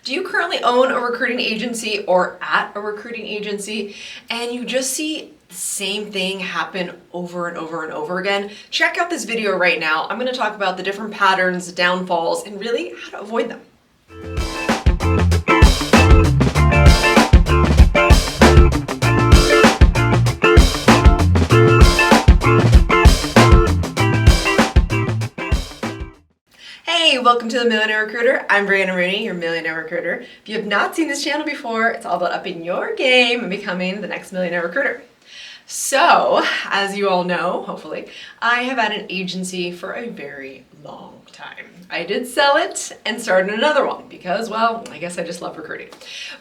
Do you currently own a recruiting agency or at a recruiting agency and you just see the same thing happen over and over and over again? Check out this video right now. I'm going to talk about the different patterns, downfalls, and really how to avoid them. Hey, welcome to the Millionaire Recruiter. I'm Brianna Rooney, your Millionaire Recruiter. If you have not seen this channel before, it's all about upping your game and becoming the next Millionaire Recruiter. So, as you all know, hopefully, I have had an agency for a very long time. I did sell it and started another one because, well, I guess I just love recruiting.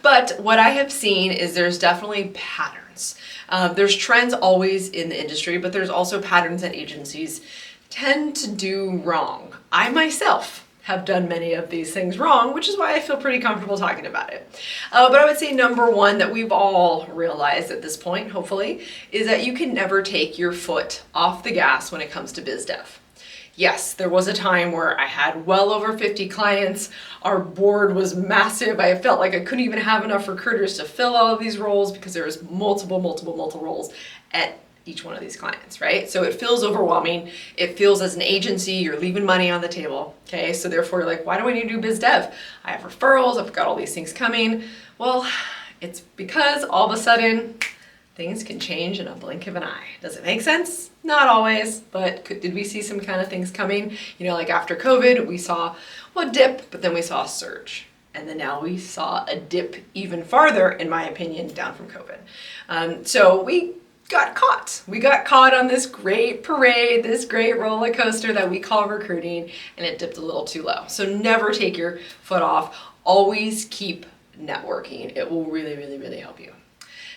But what I have seen is there's definitely patterns. There's trends always in the industry, but there's also patterns that agencies tend to do wrong. I myself have done many of these things wrong, which is why I feel pretty comfortable talking about it. But I would say number one that we've all realized at this point, hopefully, is that you can never take your foot off the gas when it comes to biz dev. Yes, there was a time where I had well over 50 clients. Our board was massive. I felt like I couldn't even have enough recruiters to fill all of these roles because there was multiple roles at each one of these clients, right? So it feels overwhelming. It feels as an agency, you're leaving money on the table, okay? So therefore you're like, why do I need to do biz dev? I have referrals, I've got all these things coming. Well, it's because all of a sudden things can change in a blink of an eye. Does it make sense? Not always, but did we see some kind of things coming? You know, like after COVID, we saw a dip, but then we saw a surge. And then now we saw a dip even farther, in my opinion, down from COVID. So we got caught. We got caught on this great parade, this great roller coaster that we call recruiting, and it dipped a little too low. So never take your foot off. Always keep networking. It will really help you.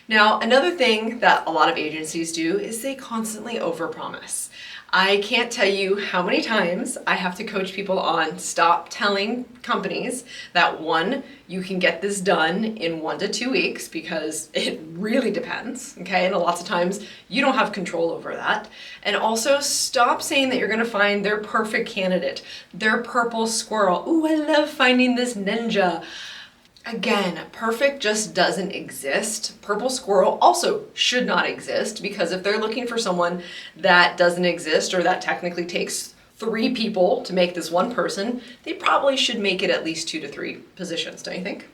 Now, another thing that a lot of agencies do is they constantly overpromise. I can't tell you how many times I have to coach people on stop telling companies that one, you can get this done in 1 to 2 weeks because it really depends, okay? And lots of times you don't have control over that. And also stop saying that you're gonna find their perfect candidate, their purple squirrel. Ooh, I love finding this ninja. Again, perfect just doesn't exist. Purple squirrel also should not exist because if they're looking for someone that doesn't exist or that technically takes 3 people to make this one person, they probably should make it at least 2 to 3 positions, don't you think?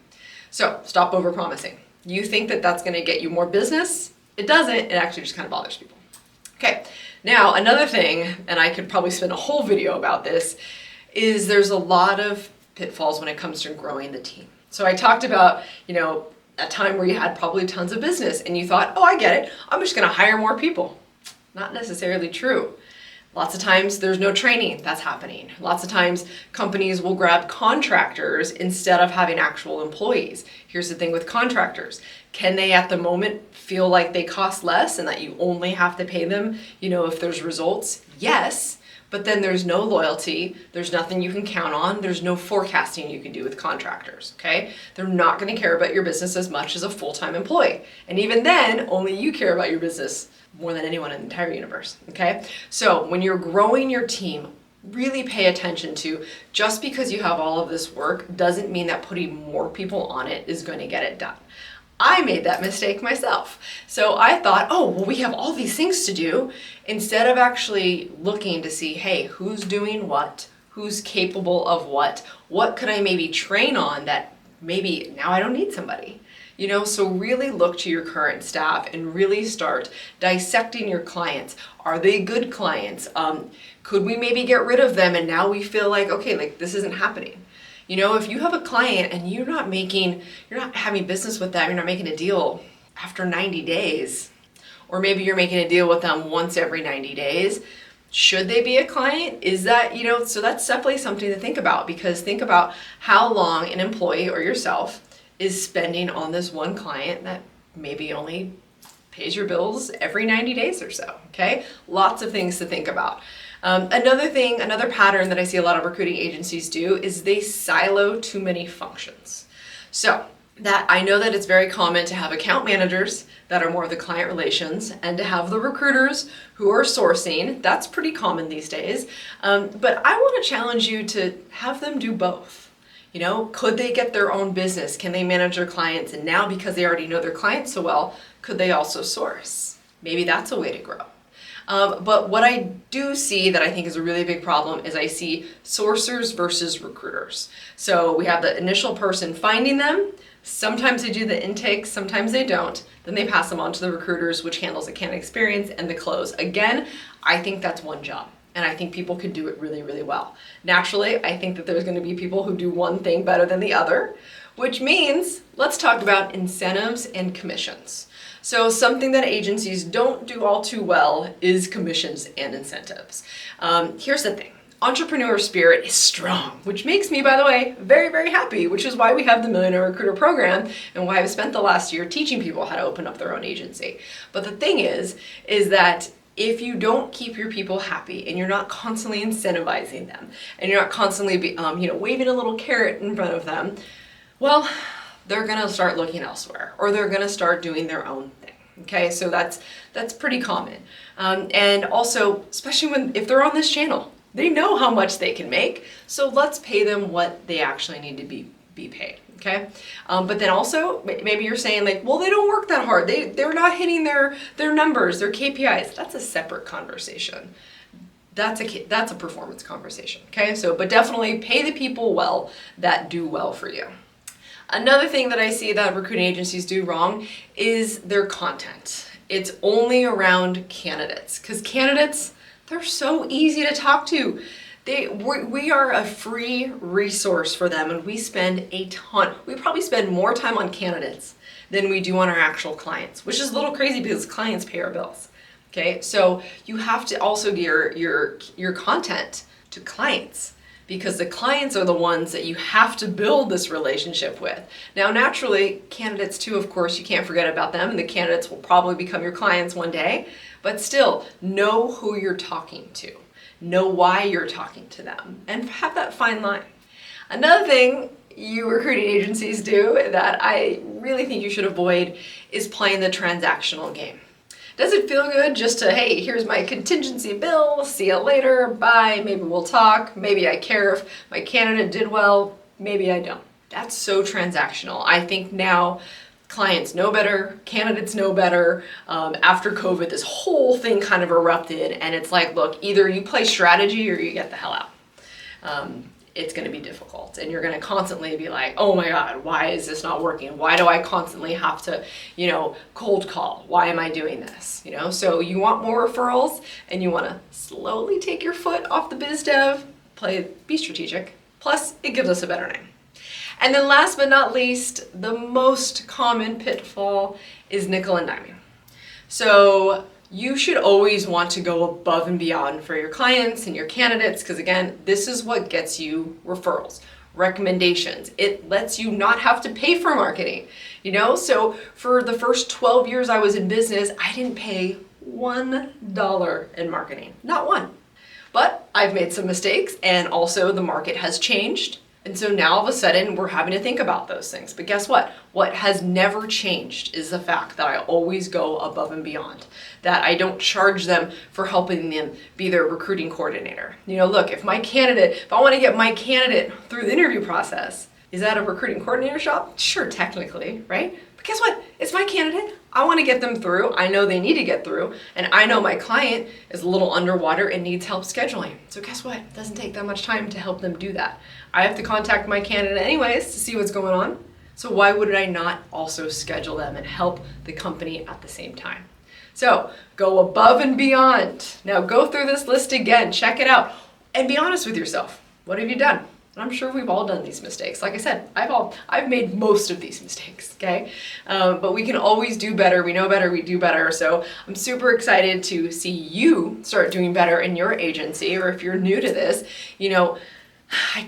So stop overpromising. You think that that's gonna get you more business? It doesn't, it actually just kind of bothers people. Okay, now another thing, and I could probably spend a whole video about this, is there's a lot of pitfalls when it comes to growing the team. So I talked about, a time where you had probably tons of business and you thought, oh, I get it. I'm just going to hire more people. Not necessarily true. Lots of times there's no training that's happening. Lots of times companies will grab contractors instead of having actual employees. Here's the thing with contractors. Can they at the moment feel like they cost less and that you only have to pay them, if there's results? Yes. But then there's no loyalty, there's nothing you can count on, there's no forecasting you can do with contractors, okay? They're not gonna care about your business as much as a full-time employee. And even then, only you care about your business more than anyone in the entire universe, okay? So when you're growing your team, really pay attention to just because you have all of this work doesn't mean that putting more people on it is going to get it done. I made that mistake myself. So I thought, oh, well, we have all these things to do, instead of actually looking to see, hey, who's doing what, who's capable of what could I maybe train on that maybe now I don't need somebody. So really look to your current staff and really start dissecting your clients. Are they good clients? Could we maybe get rid of them and now we feel like, okay, like this isn't happening. If you have a client and you're not having business with them, you're not making a deal after 90 days, or maybe you're making a deal with them once every 90 days, should they be a client? Is that, so that's definitely something to think about, because think about how long an employee or yourself is spending on this one client that maybe only pays your bills every 90 days or so, okay? Lots of things to think about. Another pattern that I see a lot of recruiting agencies do is they silo too many functions. So that I know that it's very common to have account managers that are more of the client relations and to have the recruiters who are sourcing. That's pretty common these days. But I want to challenge you to have them do both. Could they get their own business? Can they manage their clients? And now, because they already know their clients so well, could they also source? Maybe that's a way to grow. But what I do see that I think is a really big problem is I see sourcers versus recruiters. So we have the initial person finding them. Sometimes they do the intake, sometimes they don't. Then they pass them on to the recruiters, which handles the candidate experience and the close. Again, I think that's one job. And I think people could do it really, really well. Naturally, I think that there's going to be people who do one thing better than the other, which means let's talk about incentives and commissions. So something that agencies don't do all too well is commissions and incentives. Here's the thing. Entrepreneur spirit is strong, which makes me, by the way, very, very happy, which is why we have the Millionaire Recruiter program and why I've spent the last year teaching people how to open up their own agency. But the thing is that if you don't keep your people happy and you're not constantly incentivizing them and you're not constantly waving a little carrot in front of them, well, they're gonna start looking elsewhere or they're gonna start doing their own thing. Okay, so that's pretty common. And also, especially if they're on this channel, they know how much they can make, so let's pay them what they actually need to be paid, okay? But then also, maybe you're saying like, well, they don't work that hard. They're not hitting their numbers, their KPIs. That's a separate conversation. That's a performance conversation, okay? So, but definitely pay the people well that do well for you. Another thing that I see that recruiting agencies do wrong is their content. It's only around candidates, because candidates, they're so easy to talk to. We are a free resource for them, and we spend a ton. We probably spend more time on candidates than we do on our actual clients, which is a little crazy because clients pay our bills. Okay, so you have to also gear your content to clients, because the clients are the ones that you have to build this relationship with. Now, naturally, candidates too, of course, you can't forget about them, and the candidates will probably become your clients one day, but still, know who you're talking to. Know why you're talking to them, and have that fine line. Another thing you recruiting agencies do that I really think you should avoid is playing the transactional game. Does it feel good just to, hey, here's my contingency bill, see you later, bye, maybe we'll talk, maybe I care if my candidate did well, maybe I don't. That's so transactional. I think now clients know better, candidates know better. After COVID, this whole thing kind of erupted, and it's like, look, either you play strategy or you get the hell out. It's going to be difficult, and you're going to constantly be like, oh my God, why is this not working? Why do I constantly have to, cold call? Why am I doing this? So you want more referrals, and you want to slowly take your foot off the biz dev, be strategic. Plus, it gives us a better name. And then last but not least, the most common pitfall is nickel and diming. So you should always want to go above and beyond for your clients and your candidates, because again, this is what gets you referrals, recommendations. It lets you not have to pay for marketing, So for the first 12 years I was in business, I didn't pay $1 in marketing, not one. But I've made some mistakes, and also the market has changed. And so now all of a sudden we're having to think about those things. But guess what? What has never changed is the fact that I always go above and beyond, that I don't charge them for helping them be their recruiting coordinator. Look, if I want to get my candidate through the interview process, is that a recruiting coordinator job? Sure, technically, right? But guess what? It's my candidate. I want to get them through. I know they need to get through. And I know my client is a little underwater and needs help scheduling. So guess what? It doesn't take that much time to help them do that. I have to contact my candidate anyways to see what's going on. So why would I not also schedule them and help the company at the same time? So go above and beyond. Now go through this list again, check it out, and be honest with yourself. What have you done? I'm sure we've all done these mistakes. Like I said, I've made most of these mistakes, okay? But we can always do better. We know better, we do better. So I'm super excited to see you start doing better in your agency, or if you're new to this,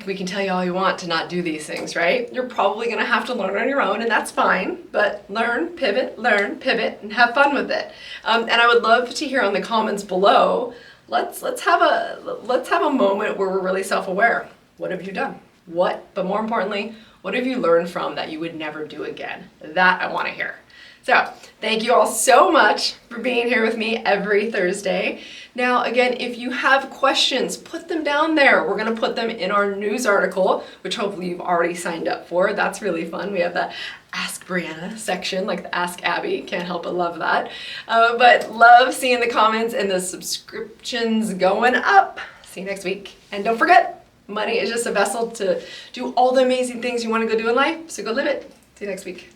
we can tell you all you want to not do these things, right? You're probably gonna have to learn on your own, and that's fine, but learn, pivot, and have fun with it. And I would love to hear in the comments below, let's have a moment where we're really self-aware. What have you done? But more importantly, what have you learned from that you would never do again? That I want to hear. So thank you all so much for being here with me every Thursday. Now, again, if you have questions, put them down there. We're going to put them in our news article, which hopefully you've already signed up for. That's really fun. We have the Ask Brianna section, like the Ask Abby. Can't help but love that. But love seeing the comments and the subscriptions going up. See you next week. And don't forget, money is just a vessel to do all the amazing things you want to go do in life. So go live it. See you next week.